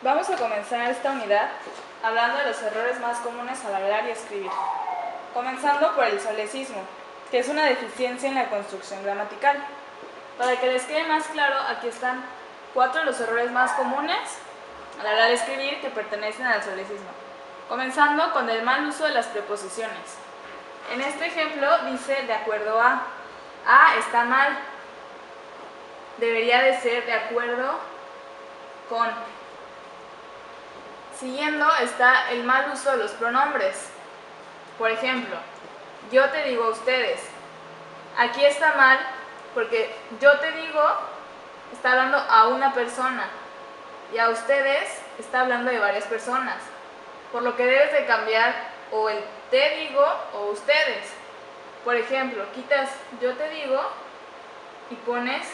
Vamos a comenzar esta unidad hablando de los errores más comunes al hablar y escribir, comenzando por el solecismo, que es una deficiencia en la construcción gramatical. Para que les quede más claro, aquí están 4 de los errores más comunes al hablar y escribir que pertenecen al solecismo, comenzando con el mal uso de las preposiciones. En este ejemplo dice de acuerdo a. A está mal, debería de ser de acuerdo con. Siguiendo está el mal uso de los pronombres. Por ejemplo, yo te digo a ustedes. Aquí está mal porque yo te digo está hablando a una persona y a ustedes está hablando de varias personas. Por lo que debes de cambiar o el te digo o ustedes. Por ejemplo, quitas yo te digo y pones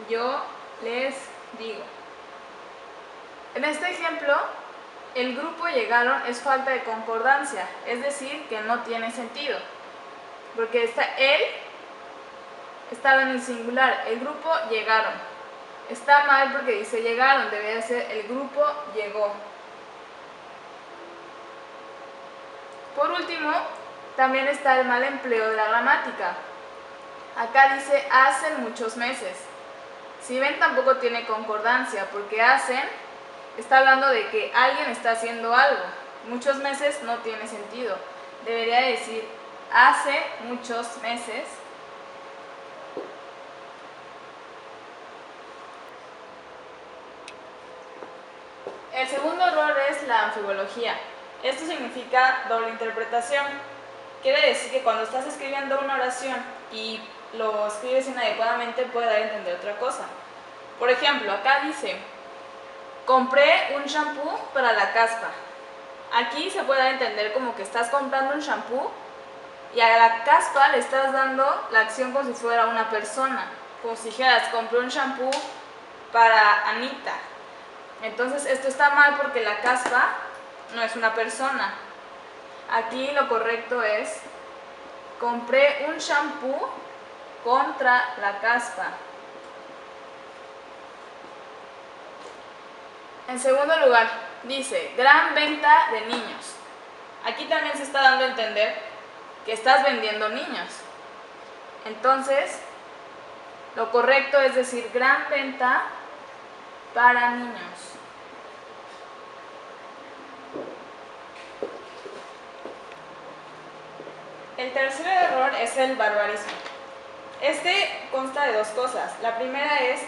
yo les digo. En este ejemplo, el grupo llegaron es falta de concordancia, es decir, que no tiene sentido. Porque él está hablando en singular, el grupo llegaron. Está mal porque dice llegaron, debería ser el grupo llegó. Por último, también está el mal empleo de la gramática. Acá dice hacen muchos meses. Si ven, tampoco tiene concordancia porque hacen está hablando de que alguien está haciendo algo. Muchos meses no tiene sentido. Debería decir hace muchos meses. El segundo error es la anfibología. Esto significa doble interpretación. Quiere decir que cuando estás escribiendo una oración y lo escribes inadecuadamente puede dar a entender otra cosa. Por ejemplo, acá dice compré un shampoo para la caspa. Aquí se puede dar a entender como que estás comprando un shampoo y a la caspa le estás dando la acción como si fuera una persona. Como si dijeras, compré un shampoo para Anita. Entonces esto está mal porque la caspa no es una persona. Aquí lo correcto es compré un shampoo contra la caspa. En segundo lugar, dice gran venta de niños. Aquí también se está dando a entender que estás vendiendo niños. Entonces, lo correcto es decir gran venta para niños. El tercer error es el barbarismo. Este consta de dos cosas. La primera es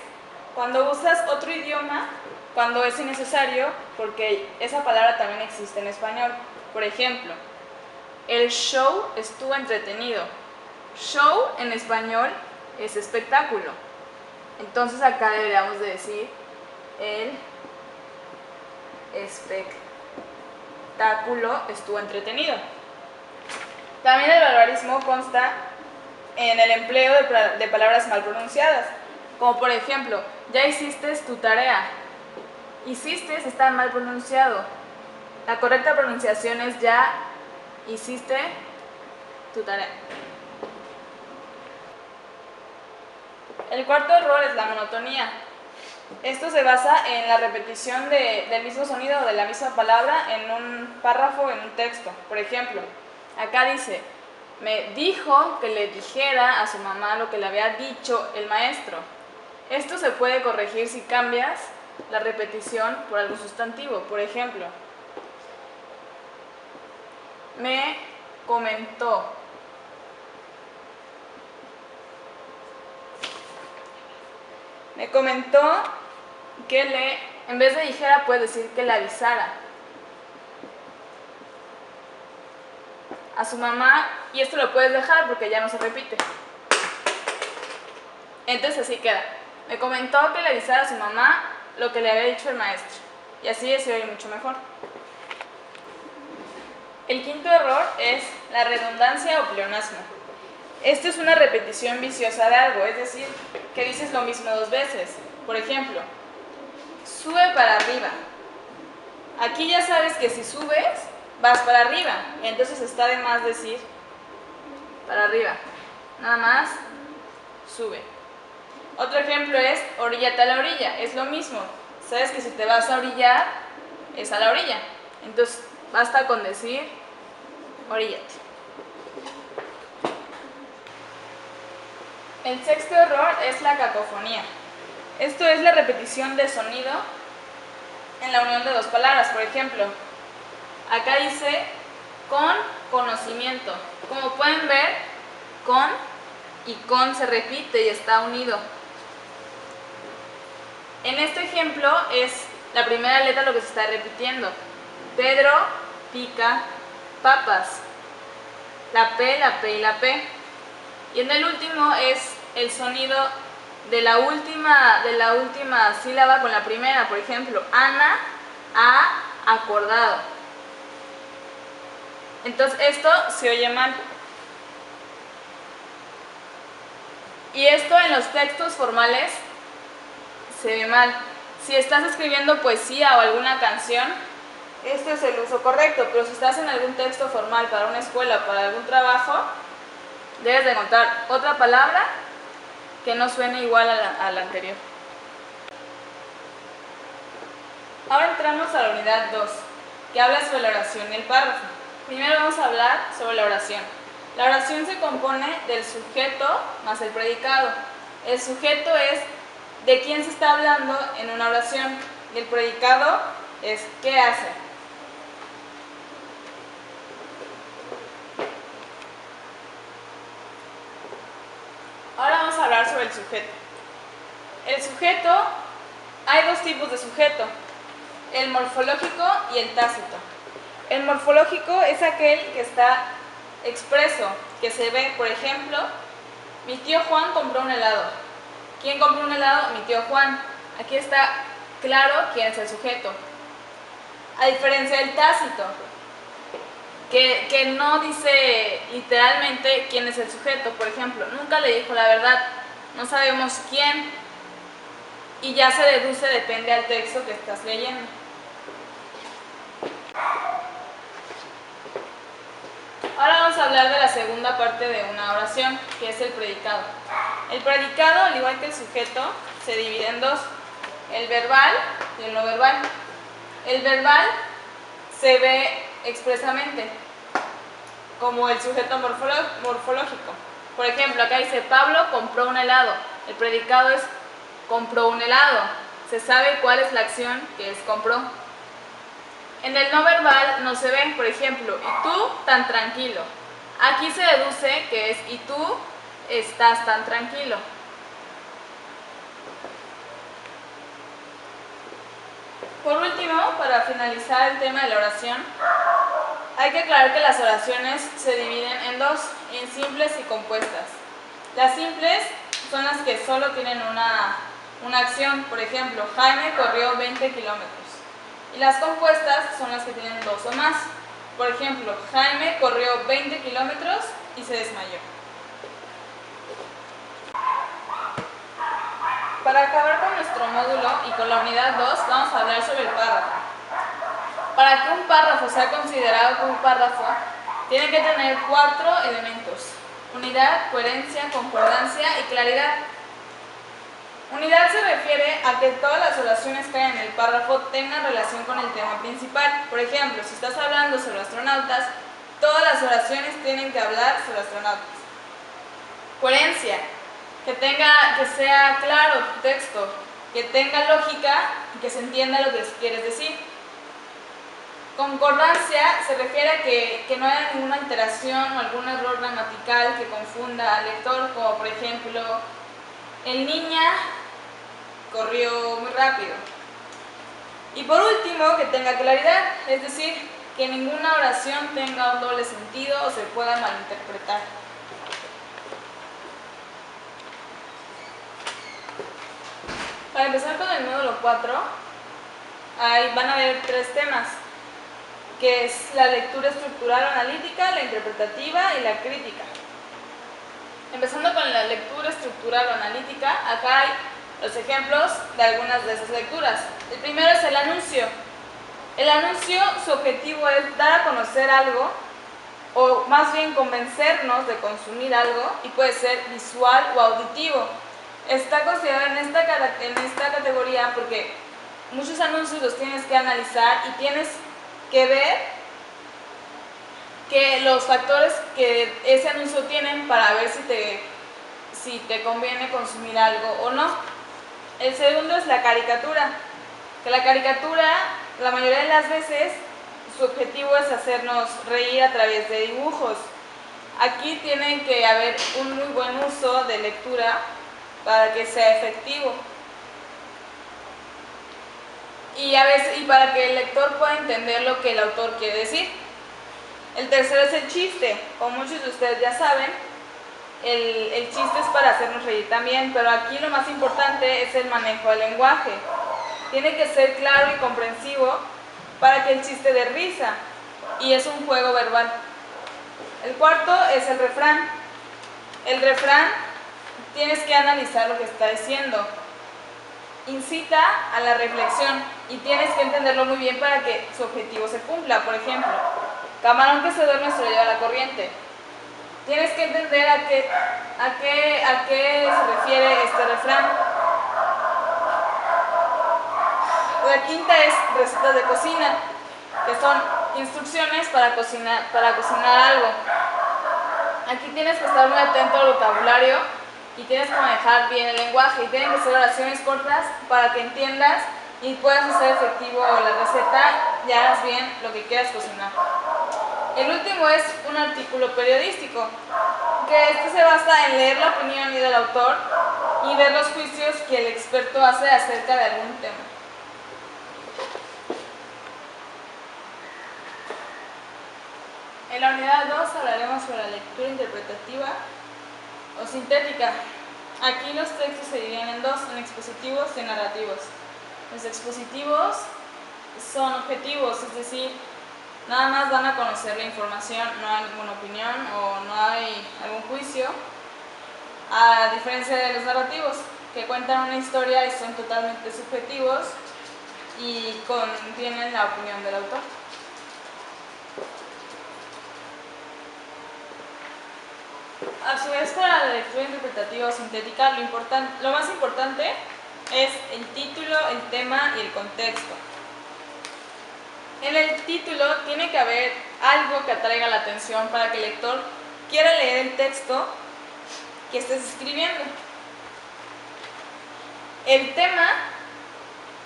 cuando usas otro idioma cuando es innecesario, porque esa palabra también existe en español. Por ejemplo, el show estuvo entretenido. Show en español es espectáculo. Entonces acá deberíamos de decir el espectáculo estuvo entretenido. También el barbarismo consta en el empleo de palabras mal pronunciadas, como por ejemplo, ya hiciste tu tarea. Hiciste está mal pronunciado. La correcta pronunciación es ya hiciste tu tarea. El cuarto error es la monotonía. Esto se basa en la repetición del mismo sonido o de la misma palabra en un párrafo, en un texto. Por ejemplo, acá dice, me dijo que le dijera a su mamá lo que le había dicho el maestro. Esto se puede corregir si cambias la repetición por algo sustantivo. Por ejemplo, me comentó. Me comentó que en vez de dijera, puedes decir que le avisara a su mamá, y esto lo puedes dejar porque ya no se repite. Entonces así queda. Me comentó que le avisara a su mamá lo que le había dicho el maestro. Y así se oye mucho mejor. El quinto error es la redundancia o pleonasmo. Esto es una repetición viciosa de algo, es decir, que dices lo mismo dos veces. Por ejemplo, sube para arriba. Aquí ya sabes que si subes, vas para arriba. Entonces está de más decir para arriba. Nada más, sube. Otro ejemplo es oríllate a la orilla. Es lo mismo. sabes que si te vas a orillar, es a la orilla. Entonces, basta con decir, oríllate. El sexto error es la cacofonía. Esto es la repetición de sonido en la unión de dos palabras. Por ejemplo, acá dice con conocimiento. Como pueden ver, con y con se repite y está unido. En este ejemplo es la primera letra lo que se está repitiendo. Pedro pica papas. La P y la P. Y en el último es el sonido de la última sílaba con la primera. Por ejemplo, Ana ha acordado. Entonces esto se oye mal. Y esto en los textos formales se ve mal. Si estás escribiendo poesía o alguna canción, este es el uso correcto, pero si estás en algún texto formal para una escuela o para algún trabajo, debes de encontrar otra palabra que no suene igual a la anterior. Ahora entramos a la unidad 2, que habla sobre la oración y el párrafo. Primero vamos a hablar sobre la oración. La oración se compone del sujeto más el predicado. El sujeto es de quién se está hablando en una oración y el predicado es qué hace. Ahora vamos a hablar sobre el sujeto. El sujeto, hay dos tipos de sujeto, el morfológico y el tácito. El morfológico es aquel que está expreso, que se ve. Por ejemplo, mi tío Juan compró un helado. ¿Quién compró un helado? Mi tío Juan. Aquí está claro quién es el sujeto. A diferencia del tácito, que no dice literalmente quién es el sujeto. Por ejemplo, nunca le dijo la verdad, no sabemos quién, y ya se deduce, depende al texto que estás leyendo. Ahora vamos a hablar de la segunda parte de una oración, que es el predicado. El predicado, al igual que el sujeto, se divide en dos, el verbal y el no verbal. El verbal se ve expresamente, como el sujeto morfológico. Por ejemplo, acá dice, Pablo compró un helado. El predicado es compró un helado. Se sabe cuál es la acción que es compró. En el no verbal no se ve, por ejemplo, y tú tan tranquilo. Aquí se deduce que es y tú estás tan tranquilo. Por último, para finalizar el tema de la oración, hay que aclarar que las oraciones se dividen en dos, en simples y compuestas. Las simples son las que solo tienen una acción. Por ejemplo, Jaime corrió 20 kilómetros. Y las compuestas son las que tienen dos o más. Por ejemplo, Jaime corrió 20 kilómetros y se desmayó. Para acabar con nuestro módulo y con la unidad 2, vamos a hablar sobre el párrafo. Para que un párrafo sea considerado como un párrafo, tiene que tener 4 elementos: unidad, coherencia, concordancia y claridad. Unidad se refiere a que todas las oraciones que hay en el párrafo tengan relación con el tema principal. Por ejemplo, si estás hablando sobre astronautas, todas las oraciones tienen que hablar sobre astronautas. Coherencia, que sea claro tu texto, que tenga lógica y que se entienda lo que quieres decir. Concordancia se refiere a que no haya ninguna alteración o algún error gramatical que confunda al lector, como por ejemplo, el niña corrió muy rápido. Y por último, que tenga claridad, es decir, que ninguna oración tenga un doble sentido o se pueda malinterpretar. Para empezar con el módulo 4, van a haber 3 temas, que es la lectura estructural o analítica, la interpretativa y la crítica. Empezando con la lectura estructural o analítica, acá hay los ejemplos de algunas de esas lecturas. El primero es el anuncio. El anuncio, su objetivo es dar a conocer algo, o más bien convencernos de consumir algo, y puede ser visual o auditivo. Está considerado en esta categoría porque muchos anuncios los tienes que analizar y tienes que ver que los factores que ese anuncio tienen para ver si te conviene consumir algo o no. El segundo es la caricatura, que la caricatura la mayoría de las veces su objetivo es hacernos reír a través de dibujos. Aquí tiene que haber un muy buen uso de lectura para que sea efectivo. Y para que el lector pueda entender lo que el autor quiere decir. El tercero es el chiste. Como muchos de ustedes ya saben, el chiste es para hacernos reír también, pero aquí lo más importante es el manejo del lenguaje. Tiene que ser claro y comprensivo para que el chiste dé risa, y es un juego verbal. El cuarto es el refrán. El refrán tienes que analizar lo que está diciendo. Incita a la reflexión y tienes que entenderlo muy bien para que su objetivo se cumpla. Por ejemplo, camarón que se duerme se lo lleva la corriente. Tienes que entender a qué se refiere este refrán. La quinta es recetas de cocina, que son instrucciones para cocinar algo. Aquí tienes que estar muy atento al vocabulario y tienes que manejar bien el lenguaje, y tienen que ser oraciones cortas para que entiendas y puedas hacer efectivo la receta y hagas bien lo que quieras cocinar. El último es un artículo periodístico, que este se basa en leer la opinión del autor y ver los juicios que el experto hace acerca de algún tema. En la unidad 2 hablaremos sobre la lectura interpretativa o sintética. Aquí los textos se dividen en dos, en expositivos y en narrativos. Los expositivos son objetivos, es decir, nada más dan a conocer la información, no hay ninguna opinión o no hay algún juicio, a diferencia de los narrativos, que cuentan una historia y son totalmente subjetivos y contienen la opinión del autor. A su vez, para la lectura interpretativa o sintética, lo más importante es el título, el tema y el contexto. En el título tiene que haber algo que atraiga la atención para que el lector quiera leer el texto que estés escribiendo. El tema,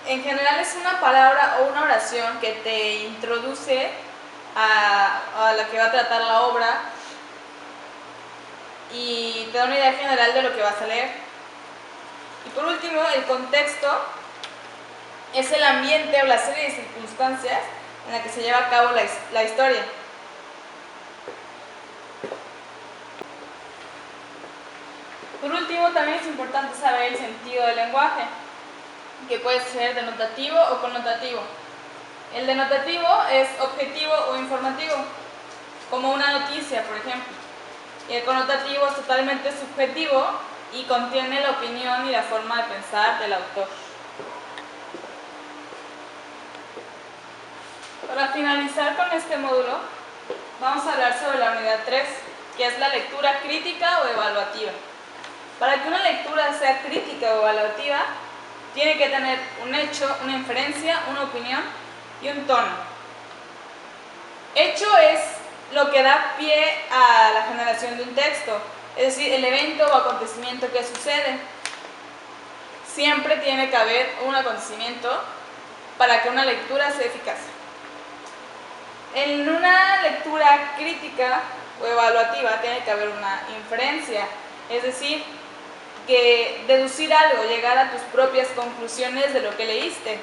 en general, es una palabra o una oración que te introduce a la que va a tratar la obra y te da una idea general de lo que vas a leer. Y por último, el contexto es el ambiente o la serie de circunstancias en la que se lleva a cabo la historia. Por último, también es importante saber el sentido del lenguaje, que puede ser denotativo o connotativo. El denotativo es objetivo o informativo, como una noticia, por ejemplo. Y el connotativo es totalmente subjetivo y contiene la opinión y la forma de pensar del autor. Para finalizar con este módulo, vamos a hablar sobre la unidad 3, que es la lectura crítica o evaluativa. Para que una lectura sea crítica o evaluativa, tiene que tener un hecho, una inferencia, una opinión y un tono. Hecho es lo que da pie a la generación de un texto, es decir, el evento o acontecimiento que sucede. Siempre tiene que haber un acontecimiento para que una lectura sea eficaz. En una lectura crítica o evaluativa tiene que haber una inferencia, es decir, que deducir algo, llegar a tus propias conclusiones de lo que leíste.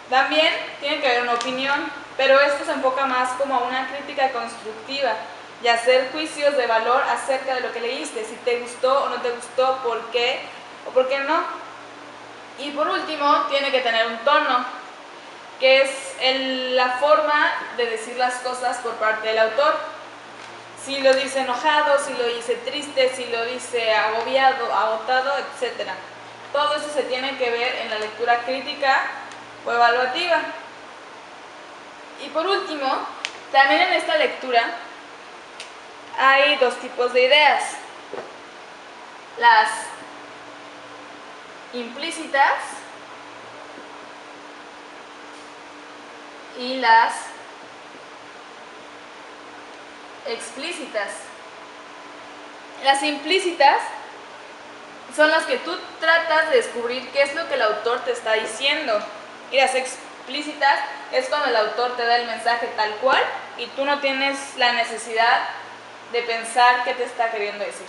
También tiene que haber una opinión, pero esto se enfoca más como a una crítica constructiva y hacer juicios de valor acerca de lo que leíste, si te gustó o no te gustó, por qué o por qué no. Y por último, tiene que tener un tono, que es la forma de decir las cosas por parte del autor. Si lo dice enojado, si lo dice triste, si lo dice agobiado, agotado, etc. Todo eso se tiene que ver en la lectura crítica o evaluativa. Y por último, también en esta lectura hay dos tipos de ideas: las implícitas y las explícitas. Las implícitas son las que tú tratas de descubrir qué es lo que el autor te está diciendo. Y las explícitas es cuando el autor te da el mensaje tal cual y tú no tienes la necesidad de pensar qué te está queriendo decir.